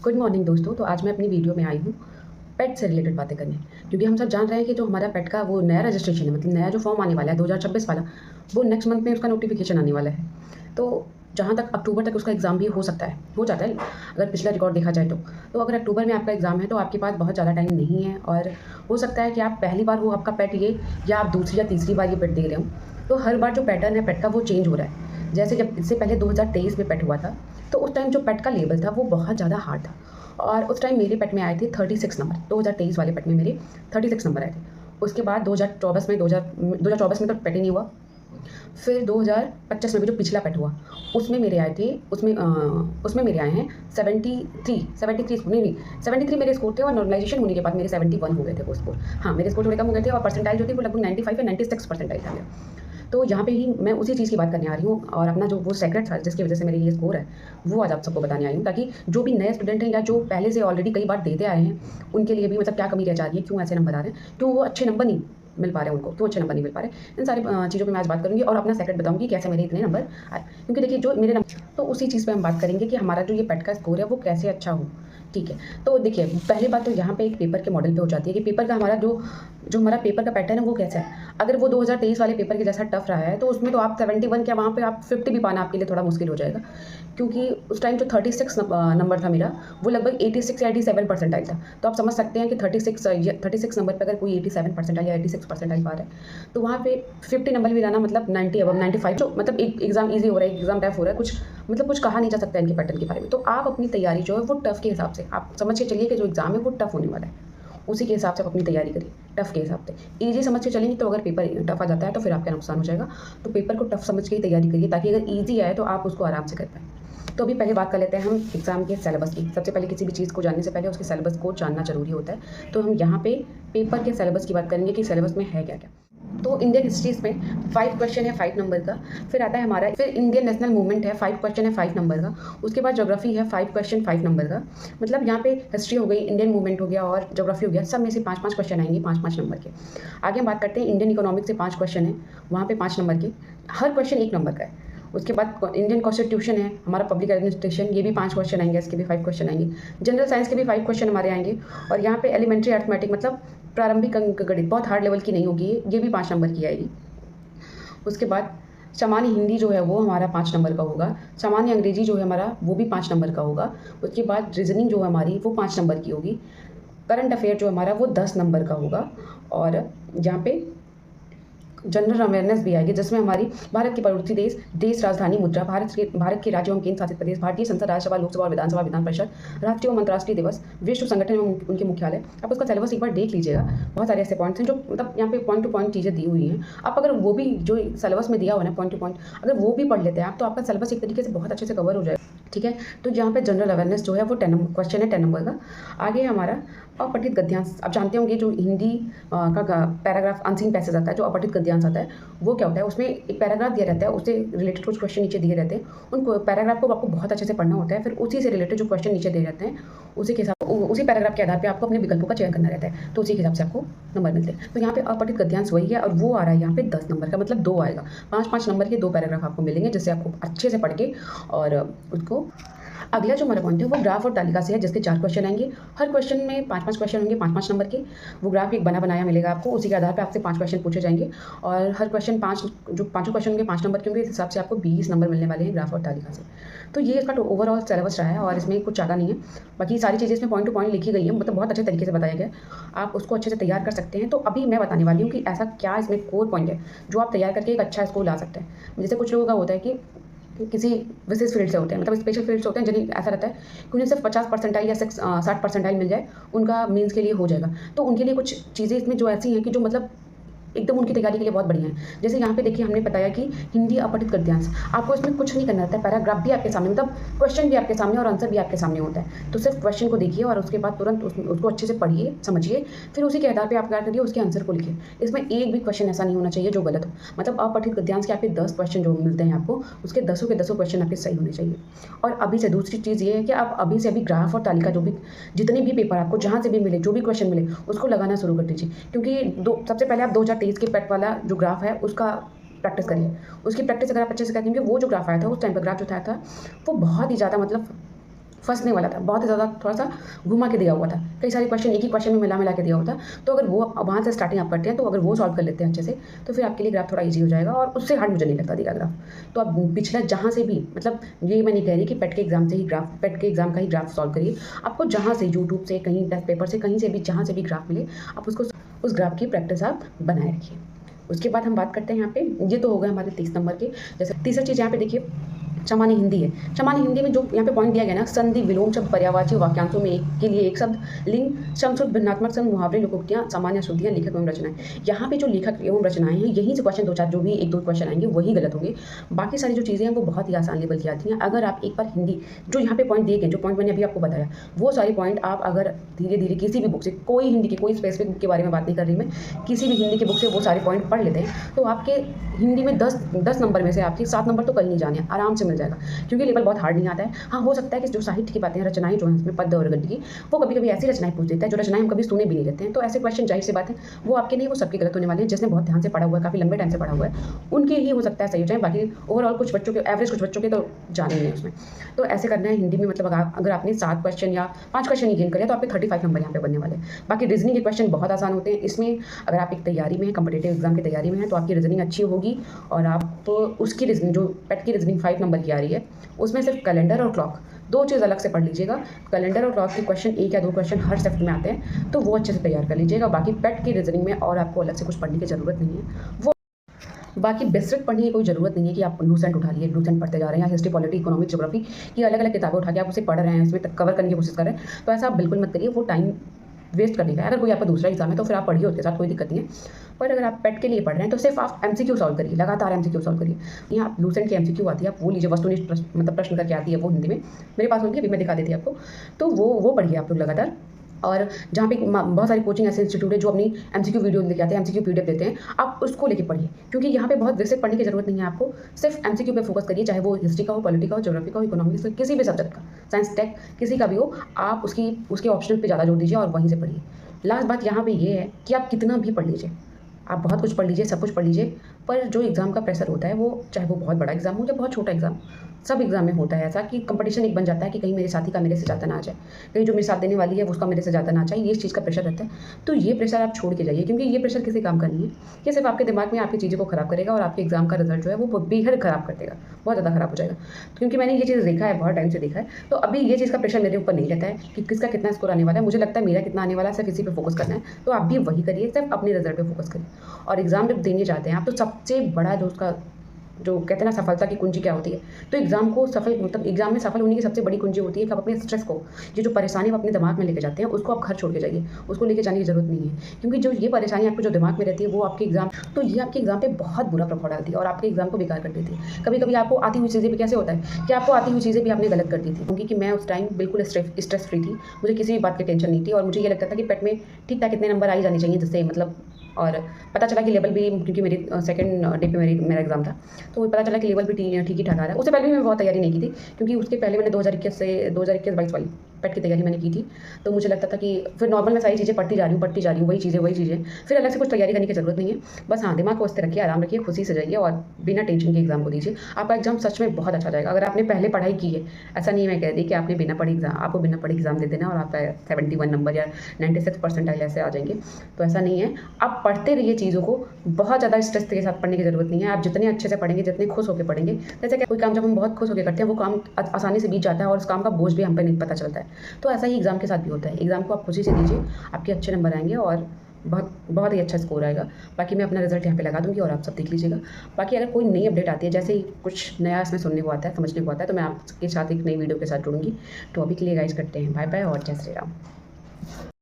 Good morning दोस्तों। तो आज मैं अपनी वीडियो में आई हूँ पेट से रिलेटेड बातें करने, क्योंकि हम सब जान रहे हैं कि जो हमारा पेट का वो नया रजिस्ट्रेशन है, मतलब नया जो फॉर्म आने वाला है 2026 वाला, वो नेक्स्ट मंथ में उसका नोटिफिकेशन आने वाला है। तो जहाँ तक अक्टूबर तक उसका एग्ज़ाम भी हो सकता है, हो जाता है अगर पिछला रिकॉर्ड देखा जाए तो अगर अक्टूबर में आपका एग्ज़ाम है तो आपके पास बहुत ज़्यादा टाइम नहीं है, और हो सकता है कि आप पहली बार हो आपका पेट ये, या आप दूसरी या तीसरी बार ये पेट दे रहे हो। तो हर बार जो पैटर्न है पेट का वो चेंज हो रहा है। जैसे जब इससे पहले 2023 में पेट हुआ था, तो उस टाइम जो पेट का लेवल था वो बहुत ज़्यादा हार्ड था, और उस टाइम मेरे पेट में आए थे 36 नंबर। 2023 वाले पेट में मेरे 36 नंबर आए थे। उसके बाद 2024 में तो पेट ही नहीं हुआ। फिर 2025 में भी जो पिछला पेट हुआ, उसमें मेरे आए थे, उसमें मेरे आए हैं 73 नहीं 73 मेरे स्कोर थे, और नॉर्मलाइजेशन होने के बाद मेरे 71 हो गए थे वो स्कोर। हाँ, मेरे स्कोर थोड़े कम हो गए थे, और परसेंटाइल जो थी वो लगभग 95 या 96 परसेंटाइल था मेरा। तो यहाँ पे ही मैं उसी चीज़ की बात करने आ रही हूँ, और अपना जो वो सेक्रेट था जिसकी वजह से मेरे ये स्कोर है, वो आज आप सबको बताने आई हूँ, ताकि जो भी नए स्टूडेंट हैं या जो पहले से ऑलरेडी कई बार देते आए हैं, उनके लिए भी मतलब क्या कमी रह जा रही है, क्यों ऐसे नंबर आ रहे हैं, क्यों वो अच्छे नंबर नहीं मिल पा रहे हैं उनको, क्यों अच्छे नंबर नहीं मिल पा रहे। इन सारी चीज़ों पे मैं आज बात करूँगी, और अपना सेक्रेट बताऊँगी कैसे मेरे इतने नंबर आए। क्योंकि देखिए जो मेरे नंबर, तो उसी चीज़ पे हम बात करेंगे कि हमारा जो ये पेट का स्कोर है वो कैसे अच्छा हो। ठीक है, तो देखिए पहली बात तो यहाँ पे एक पेपर के मॉडल पे हो जाती है कि पेपर का हमारा जो जो हमारा पेपर का पैटर्न है वो कैसा है। अगर वो 2023 वाले पेपर के जैसा टफ रहा है, तो उसमें तो आप 71 क्या, वहाँ पे आप 50 भी पाना आपके लिए थोड़ा मुश्किल हो जाएगा, क्योंकि उस टाइम जो 36 नंबर था मेरा, वो लगभग 86 या 87 परसेंटाइल था। तो आप समझ सकते हैं कि 36 नंबर पे अगर कोई 87 परसेंटाइल या 86 परसेंटाइल पा रहा है, तो वहाँ पे 50 नंबर भी लाना मतलब 90 अबव 95, जो मतलब एक एग्ज़ाम ईजी हो रहा है, एक एग्ज़ाम टफ हो रहा है, कुछ मतलब कुछ कहा नहीं जा सकता इनके पैटर्न के बारे में। तो आप अपनी तैयारी जो है वो टफ के हिसाब से आप समझ के चलिए कि जो एग्ज़ाम है वो टफ होने वाला है, उसी के हिसाब से आप अपनी तैयारी करिए, टफ के हिसाब से। ईजी समझ के चलेंगे तो अगर पेपर टफ आ जाता है तो फिर आपका नुकसान हो जाएगा। तो पेपर को टफ समझ के ही तैयारी करिए, ताकि अगर ईजी आए तो आप उसको आराम से कर पाएँ। तो अभी पहले बात कर लेते हैं हम एग्ज़ाम के सिलेबस की। सबसे पहले किसी भी चीज़ को जानने से पहले उसके सिलेबस को जानना ज़रूरी होता है। तो हम यहाँ पे पेपर के सिलेबस की बात करेंगे कि सिलेबस में है क्या-क्या। तो इंडियन हिस्ट्रीज़ में 5 क्वेश्चन है 5 नंबर का। फिर आता है हमारा, फिर इंडियन नेशनल मूवमेंट है 5 क्वेश्चन है 5 नंबर का। उसके बाद ज्योग्राफी है 5 क्वेश्चन 5 नंबर का। मतलब यहाँ पे हिस्ट्री हो गई, इंडियन मूवमेंट हो गया और ज्योग्राफी हो गया, सब में से 5-5 क्वेश्चन आएंगे, 5-5 नंबर के। आगे हम बात करते हैं इंडियन इकोनॉमिक्स से 5 क्वेश्चन है, वहाँ पे 5 नंबर के, हर क्वेश्चन 1 नंबर का है। उसके बाद इंडियन कॉन्स्टिट्यूशन है हमारा, पब्लिक एडमिनिस्ट्रेशन, ये भी 5 क्वेश्चन आएंगे, इसके भी 5 क्वेश्चन आएंगे। जनरल साइंस के भी 5 क्वेश्चन हमारे आएंगे। और यहाँ पे एलिमेंट्री अर्थमेटिक, मतलब प्रारंभिक अंक गणित, बहुत हार्ड लेवल की नहीं होगी ये भी 5 नंबर की आएगी। उसके बाद सामान्य हिंदी जो है वो हमारा 5 नंबर का होगा। सामान्य अंग्रेजी जो है हमारा वो भी 5 नंबर का होगा। उसके बाद रीजनिंग जो है हमारी वो 5 नंबर की होगी। करंट अफेयर जो हमारा वो 10 नंबर का होगा। और यहाँ पे जनरल अवेयरनेस भी आएगी, जिसमें हमारी भारत के पड़ोसी देश राजधानी मुद्रा, भारत के राज्य एवं केंद्र शासित प्रदेश, भारतीय संसद, राज्यसभा, लोकसभा और विधानसभा, विधान परिषद, राष्ट्रीय एवं अंतर्राष्ट्रीय दिवस, विश्व संगठन एवं उनके मुख्यालय। आप उसका सिलेबस एक बार देख लीजिएगा। बहुत सारे ऐसे पॉइंट्स हैं जो मतलब यहाँ पे पॉइंट टू पॉइंट चीज़ें दी हुई हैं। आप अगर वो भी जो सिलेबस में दिया हुआ है पॉइंट टू पॉइंट, अगर वो भी पढ़ लेते हैं आप, तो आपका सिलेबस एक तरीके से बहुत अच्छे से कवर हो जाएगा। ठीक है, तो यहाँ पे जनरल अवेयरनेस जो है वो 10 नंबर क्वेश्चन है, 10 नंबर का। आगे हमारा अपठित गद्यांश। आप जानते होंगे जो हिंदी का पैराग्राफ अनसीन पैसेज आता है, जो अपठित गद्यांश आता है, वो क्या होता है, उसमें एक पैराग्राफ दिया रहता है, उससे रिलेटेड कुछ क्वेश्चन नीचे दिए रहते हैं। उन पैराग्राफ को आपको बहुत अच्छे से पढ़ना होता है, फिर उसी से रिलेटेड जो क्वेश्चन नीचे दिए रहते हैं, उसी पैराग्राफ के आधार पर आपको अपने विकल्पों का चयन करना रहता है, तो उसी के हिसाब से आपको नंबर मिलते हैं। तो यहाँ पे अपठित गद्यांश वही है, और वो आ रहा है यहाँ पे 10 नंबर का, मतलब 2 आएगा। 5-5 नंबर के 2 पैराग्राफ आपको मिलेंगे, जिससे आपको अच्छे से पढ़ के और उसको। अगला जो हमारा पॉइंट है वो ग्राफ और तालिका से है, जिसके 4 क्वेश्चन आएंगे। हर क्वेश्चन में 5-5 क्वेश्चन होंगे, 5-5 नंबर के। वो ग्राफ एक बना बनाया मिलेगा आपको, उसी के आधार पे आपसे 5 क्वेश्चन पूछे जाएंगे, और हर क्वेश्चन 5, जो पाँचों क्वेश्चन होंगे 5 नंबर के होंगे, इस हिसाब से आपको 20 नंबर मिलने वाले हैं ग्राफ और तालिका से। तो ये इसका ओवरऑल सिलेबस रहा है, और इसमें कुछ ज़्यादा नहीं है। बाकी सारी चीज़ें इसमें पॉइंट टू पॉइंट लिखी गई है, मतलब बहुत अच्छे तरीके से बताया गया है। आप उसको अच्छे से तैयार कर सकते हैं। तो अभी मैं बताने वाली हूँ कि ऐसा क्या इसमें कोर पॉइंट है जो आप तैयार करके एक अच्छा स्कोर ला सकते हैं। जैसे कुछ लोगों का होता है कि किसी विशेष फील्ड से होते हैं, मतलब स्पेशल फील्ड से होते हैं, जिन्हें ऐसा रहता है कि उन्हें सिर्फ 50 परसेंटाइल या 60 परसेंटाइल मिल जाए, उनका मेंस के लिए हो जाएगा। तो उनके लिए कुछ चीज़ें इसमें जो ऐसी हैं कि जो मतलब एकदम उनकी तैयारी के लिए बहुत बढ़िया है। जैसे यहाँ पे देखिए हमने बताया कि हिंदी अपठित गद्यांश, आपको इसमें कुछ नहीं करना रहता है। पैराग्राफ भी आपके सामने, मतलब क्वेश्चन भी आपके सामने और आंसर भी आपके सामने होता है। तो सिर्फ क्वेश्चन को देखिए और उसके बाद तुरंत उसको अच्छे से पढ़िए, समझिए, फिर उसी के आधार पे आप क्या करिए, उसके आंसर को लिखिए। इसमें एक भी क्वेश्चन ऐसा नहीं होना चाहिए जो गलत हो। मतलब अपठित गद्यांश के आपके 10 क्वेश्चन जो मिलते हैं आपको, उसके 10 के 10 क्वेश्चन आपके सही होने चाहिए। और अभी से दूसरी चीज़ ये है कि आप अभी से अभी ग्राफ और तालिका जो भी, जितने भी पेपर आपको जहाँ से भी मिले, जो भी क्वेश्चन मिले, उसको लगाना शुरू कर दीजिए। क्योंकि सबसे पहले आप 2023 के पेट वाला जो ग्राफ है उसका प्रैक्टिस करिए। उसकी प्रैक्टिस अगर आप अच्छे से करेंगे, वो जो ग्राफ आया था उस टाइम पर, ग्राफ जो था वो बहुत ही ज़्यादा मतलब फँसने वाला था, बहुत ही ज़्यादा थोड़ा-सा घुमा के दिया हुआ था। कई सारे क्वेश्चन एक ही क्वेश्चन में मिला-मिला के दिया हुआ था। तो अगर वो वहाँ से स्टार्टिंग आप करते हैं, तो अगर वो सॉल्व कर लेते हैं अच्छे से, तो फिर आपके लिए ग्राफ थोड़ा ईज़ी हो जाएगा और उससे हार्ड मुझे नहीं लगता दिया ग्राफ। तो आप पिछला जहाँ से भी, मतलब ये मैं नहीं कह रही कि पेट के एग्ज़ाम से ही ग्राफ, पेट के एग्ज़ाम का ही ग्राफ सॉल्व करिए। आपको जहाँ से, यूट्यूब से, कहीं टेस्ट पेपर से, कहीं से भी, जहाँ से भी ग्राफ मिले, आप उसको, उस ग्राफ की प्रैक्टिस आप बनाए रखिए। उसके बाद हम बात करते हैं यहाँ पे, ये तो हो गए हमारे 30 नंबर के। जैसे तीसरी चीज़ यहाँ पे देखिए, सामान्य हिंदी है। सामान्य हिंदी में जो यहाँ पे पॉइंट दिया गया ना, संधि, विलोम शब्द, पर्यायवाची वाक्यांशों में एक के लिए एक शब्द, लिंग, समश्रुत, भिन्नात्मक शब्द, मुहावरे, लोकोक्तियाँ, सामान्य शुद्धियाँ, लेखक एवं रचनाएं। यहाँ पे जो लेखक एवं रचनाएं हैं, यहीं से क्वेश्चन 2-4 जो भी 1-2 क्वेश्चन आएंगे वही गलत होंगे। बाकी सारी जो चीज़ें हैं वो बहुत ही आसान लेवल की आती हैं। अगर आप एक बार हिंदी, जो यहाँ पे पॉइंट दिए गए, जो पॉइंट मैंने अभी आपको बताया, वो सारे पॉइंट आप अगर धीरे-धीरे किसी भी बुक से, कोई हिंदी की, कोई स्पेसिफिक बुक के बारे में बात नहीं कर रही मैं, किसी भी हिंदी की बुक से वो सारे पॉइंट पढ़ लेते हैं, तो आपके हिंदी में 10 नंबर में से आपके 7 नंबर तो कहीं नहीं जाने, आराम से मिल जाएगा। क्योंकि लेवल बहुत हार्ड नहीं आता है। हाँ, हो सकता है कि जो साहित्य की बातें हैं, रचनाएँ जो हैं उसमें पद्य और गद्य की, वो कभी-कभी ऐसी रचनाएँ पूछ देता है जो रचनाएँ हम कभी सुने भी नहीं रहते हैं। तो ऐसे क्वेश्चन ज़ाहिर सी बात है वो आपके नहीं, वो सबके गलत होने वाले हैं। जिसने बहुत ध्यान से पढ़ा हुआ है, काफ़ी लंबे टाइम से पढ़ा हुआ है, उनके ही हो सकता है सही हो जाए। बाकी ओवरऑल कुछ बच्चों के, एवरेज कुछ बच्चों के तो जाने ही नहीं उसमें। तो ऐसे करना है हिंदी में, मतलब अगर आपने 7 क्वेश्चन या 5 क्वेश्चन ही गेन करे तो आपके 35 नंबर यहाँ पे बनने वाले हैं। बाकी रीजनिंग के क्वेश्चन बहुत आसान होते हैं। इसमें अगर आप एक तैयारी में हैं, कॉम्पिटिटिव एग्जाम की तैयारी में हैं, तो आपकी रीजनिंग अच्छी होगी और आप उसकी रीजनिंग, जो पेट की रीजनिंग 5 नंबर की आ रही है, उसमें सिर्फ कैलेंडर और क्लॉक, 2 चीज़ अलग से पढ़ लीजिएगा। कैलेंडर और क्लॉक के क्वेश्चन 1 या 2 क्वेश्चन हर शिफ्ट में आते हैं, तो वो अच्छे से तैयार कर लीजिएगा। बाकी पेट की रीजनिंग में और आपको अलग से कुछ पढ़ने की ज़रूरत नहीं है। वो बाकी विस्तृत पढ़ने की कोई ज़रूरत नहीं है कि आप लूसेंट उठा लिए, लूसेंट पढ़ते जा रहे हैं, या हिस्ट्री, पॉलिटी, इकोनॉमिक्स, ज्योग्राफी की अलग-अलग किताबें उठा के आप उसे पढ़ रहे हैं, उसमें कवर करने की कोशिश कर रहे हैं, तो ऐसा आप बिल्कुल मत करिए। वो टाइम वेस्ट करने का है। अगर कोई आपका दूसरा एग्जाम है तो फिर आप पढ़िए, उसके साथ कोई दिक्कत नहीं है। पर अगर आप पेट के लिए पढ़ रहे हैं तो सिर्फ आप एमसीक्यू सॉल्व करिए, लगातार एमसीक्यू सॉल्व करिए। यहाँ आप लूसेंट की एमसीक्यू आती है, आप वो लीजिए, वस्तुनिष्ठ प्रश्न, मतलब प्रश्न करके आती है वो हिंदी में, मेरे पास होगी, अभी मैं दिखा देती आपको। तो वो पढ़िए आप लोग लगातार। और जहाँ पे बहुत सारी कोचिंग ऐसे इंस्टीट्यूट है जो अपनी एमसीक्यू वीडियो लेके आते हैं, एमसीक्यू पीडीएफ देते हैं, आप उसको लेके पढ़िए। क्योंकि यहाँ पे बहुत विस्तृत पढ़ने की जरूरत नहीं है आपको, सिर्फ एमसीक्यू पे फोकस करिए, चाहे वो हिस्ट्री का हो, पॉलिटी का हो, ज्योग्राफी का हो, इकोनॉमिक्स, किसी भी सब्जेक्ट का, साइंस, टेक, किसी का भी हो, आप उसके ऑप्शनल पे ज़्यादा जोर दीजिए और वहीं से पढ़िए। लास्ट बात यहाँ पे ये है कि आप कितना भी पढ़ लीजिए, आप बहुत कुछ पढ़ लीजिए, सब कुछ पढ़ लीजिए, पर जो एग्ज़ाम का प्रेशर होता है, वो चाहे वो बहुत बड़ा एग्ज़ाम हो या बहुत छोटा एग्ज़ाम, सब एग्ज़ाम में होता है ऐसा कि कंपटीशन एक बन जाता है कि कहीं मेरे साथी का मेरे से ज़्यादा ना आ जाए, कहीं जो मेरे साथ देने वाली है उसका मेरे से ज़्यादा ना आ जाए, ये इस चीज़ का प्रेशर रहता है। तो ये प्रेशर आप छोड़ के जाइए, क्योंकि ये प्रेशर किसी काम का नहीं है। ये सिर्फ आपके दिमाग में आपकी चीज़ों को ख़राब करेगा और आपके एग्ज़ाम का रिजल्ट जो है वो बेहद ख़राब कर देगा, बहुत ज़्यादा ख़राब हो जाएगा। क्योंकि मैंने ये चीज़ देखा है, बहुत टाइम से देखा है। तो अभी ये चीज़ का प्रेशर मेरे ऊपर नहीं रहता है कि किसका कितना स्कोर आने वाला है, मुझे लगता है मेरा कितना आने वाला है, सिर्फ इसी पे फोकस करना है। तो आप भी वही करिए, सिर्फ अपने रिजल्ट पे फोकस करिए। और एग्ज़ाम जब देने जाते हैं आप, तो सबसे बड़ा जो उसका, जो कहते हैं ना सफलता की कुंजी क्या होती है, तो एग्ज़ाम को सफल, मतलब एग्ज़ाम में सफल होने की सबसे बड़ी कुंजी होती है कि आप अपने स्ट्रेस को, ये जो परेशानी आप अपने दिमाग में लेके जाते हैं, उसको आप घर छोड़ के जाइए, उसको लेके जाने की ज़रूरत नहीं है। क्योंकि जो ये परेशानी आपको जो दिमाग में रहती है, वो आपके एग्ज़ाम, तो ये आपके एग्ज़ाम पे बहुत बुरा प्रभाव डालती है और आपके एग्ज़ाम को बेकार कर देती है। कभी कभी आपको आती हुई चीज़ें भी, कैसे होता है कि आपको आती हुई चीज़ें भी आपने गलत कर दी थी, क्योंकि मैं उस टाइम बिल्कुल स्ट्रेस फ्री थी, मुझे किसी भी बात की टेंशन नहीं थी और मुझे ये लगता था कि पेट में ठीक ठाक इतने नंबर आ ही जाने चाहिए, जिससे मतलब, और पता चला कि लेवल भी, क्योंकि मेरी सेकंड डे पे मेरा एग्ज़ाम था, तो पता चला कि लेवल भी ठीक ही ठाक आ रहा है। उससे पहले भी मैं बहुत तैयारी नहीं की थी, क्योंकि उसके पहले मैंने 2021-22 वाली पेट की तैयारी मैंने की थी। तो मुझे लगता था कि फिर नॉर्मल मैं सारी चीज़ें पढ़ती जा रही हूँ, वही चीज़ें, फिर अलग से कुछ तैयारी करने की ज़रूरत नहीं है। बस हाँ, दिमाग को स्थिर रखिए, आराम रखिए, खुशी से जाइए और बिना टेंशन के एग्ज़ाम को दीजिए। आपका एग्ज़ाम सच में बहुत अच्छा जाएगा। अगर आपने पहले पढ़ाई की है, ऐसा नहीं है मैं कह रही कि आपको बिना पढ़े एग्ज़ाम दे देना और आपका 71 नंबर या 96 परसेंटाइल ऐसे आ जाएंगे, तो ऐसा नहीं है। आप पढ़ते रहिए चीज़ों को, बहुत ज़्यादा स्ट्रेस के साथ पढ़ने की ज़रूरत नहीं है। आप जितने अच्छे से पढ़ेंगे, जितने खुश होकर पढ़ेंगे, जैसे कि कोई काम जब हम बहुत खुश होकर करते हैं, वो काम आसानी से बीत जाता है और उस काम का बोझ भी हम पे नहीं पता चलता है। तो ऐसा ही एग्ज़ाम के साथ भी होता है। एग्ज़ाम को आप खुशी से दीजिए, आपके अच्छे नंबर आएंगे और बहुत ही अच्छा स्कोर आएगा। बाकी मैं अपना रिजल्ट यहाँ पे लगा दूँगी और आप सब देख लीजिएगा। बाकी अगर कोई नई अपडेट आती है, जैसे ही कुछ नया इसमें सुनने को आता है, समझने को आता है, तो मैं आपके साथ एक नई वीडियो के साथ जुड़ूंगी। तो अभी के लिए गाइस करते हैं बाय बाय और जय श्री राम।